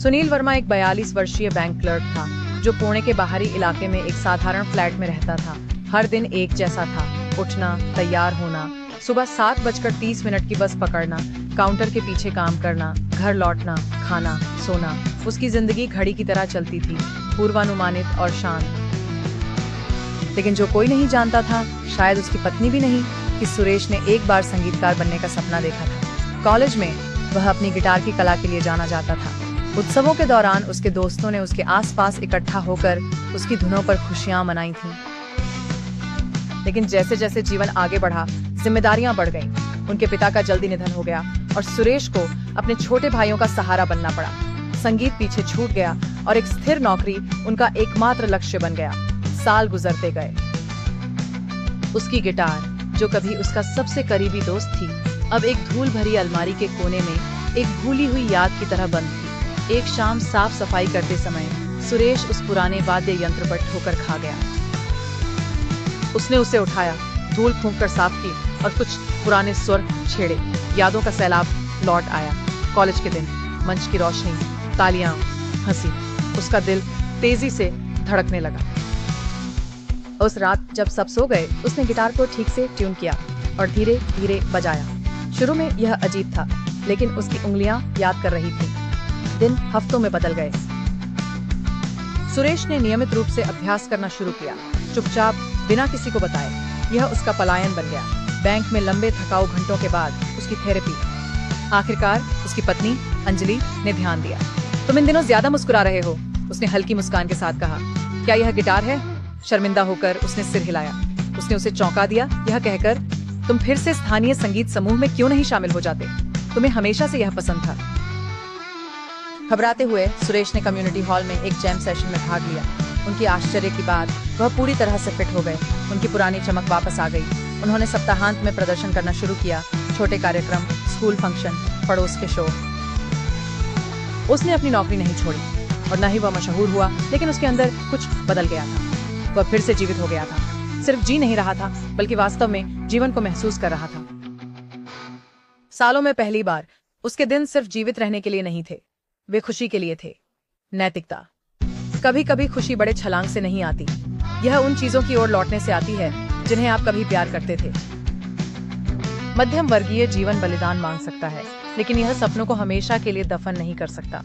सुनील वर्मा एक 42 वर्षीय bank clerk था जो पुणे के बाहरी इलाके में एक साधारण फ्लैट में रहता था। हर दिन एक जैसा था, उठना, तैयार होना, सुबह 7:30 की बस पकड़ना, काउंटर के पीछे काम करना, घर लौटना, खाना, सोना। उसकी जिंदगी घड़ी की तरह चलती थी, पूर्वानुमानित और शांत। लेकिन जो कोई नहीं जानता था, शायद उसकी पत्नी भी नहीं, कि सुरेश ने एक बार संगीतकार बनने का सपना देखा था। कॉलेज में वह अपनी गिटार की कला के लिए जाना जाता था। उत्सवों के दौरान उसके दोस्तों ने उसके आसपास इकट्ठा होकर उसकी धुनों पर खुशियां मनाई थीं। लेकिन जैसे जैसे जीवन आगे बढ़ा, जिम्मेदारियां बढ़ गईं। उनके पिता का जल्दी निधन हो गया और सुरेश को अपने छोटे भाइयों का सहारा बनना पड़ा। संगीत पीछे छूट गया और एक स्थिर नौकरी उनका एकमात्र लक्ष्य बन गया। साल गुजरते गए। उसकी गिटार, जो कभी उसका सबसे करीबी दोस्त थी, अब एक धूल भरी अलमारी के कोने में एक भूली हुई याद की तरह बंद थी। एक शाम साफ सफाई करते समय सुरेश उस पुराने वाद्य यंत्र पर ठोकर खा गया। उसने उसे उठाया, धूल फूंककर साफ की और कुछ पुराने स्वर छेड़े। यादों का सैलाब लौट आया। कॉलेज के दिन, मंच की रोशनी, तालियां, हंसी। उसका दिल तेजी से धड़कने लगा। उस रात जब सब सो गए, उसने गिटार को ठीक से ट्यून किया और धीरे धीरे बजाया। शुरू में यह अजीब था, लेकिन उसकी उंगलियां याद कर रही थीं। दिन हफ्तों में बदल गए। सुरेश ने नियमित रूप से अभ्यास करना शुरू किया, चुपचाप, बिना किसी को बताए। यह उसका पलायन बन गया। बैंक में लंबे थकाऊ घंटों के बाद उसकी थेरेपी। आखिरकार उसकी पत्नी अंजलि ने ध्यान दिया। तुम इन दिनों ज्यादा मुस्कुरा रहे हो, उसने हल्की मुस्कान के साथ कहा। क्या यह गिटार है? शर्मिंदा होकर उसने सिर हिलाया। उसने उसे चौंका दिया, यह कहकर, तुम फिर से स्थानीय संगीत समूह में क्यों नहीं शामिल हो जाते? तुम्हें हमेशा से यह पसंद था। घबराते हुए सुरेश ने कम्युनिटी हॉल में एक जैम सेशन में भाग लिया। उनकी आश्चर्य की बात, वह पूरी तरह से फिट हो गए। उनकी पुरानी चमक वापस आ गई। उन्होंने सप्ताहांत में प्रदर्शन करना शुरू किया, छोटे कार्यक्रम, स्कूल फंक्शन, पड़ोस के शो। उसने अपनी नौकरी नहीं छोड़ी और न ही वह मशहूर हुआ, लेकिन उसके अंदर कुछ बदल गया था। वह फिर से जीवित हो गया था। सिर्फ जी नहीं रहा था, बल्कि वास्तव में जीवन को महसूस कर रहा था। सालों में पहली बार उसके दिन सिर्फ जीवित रहने के लिए नहीं थे, वे खुशी के लिए थे। नैतिकता। कभी कभी खुशी बड़े छलांग से नहीं आती। यह उन चीजों की ओर लौटने से आती है जिन्हें आप कभी प्यार करते थे। मध्यम वर्गीय जीवन बलिदान मांग सकता है, लेकिन यह सपनों को हमेशा के लिए दफन नहीं कर सकता।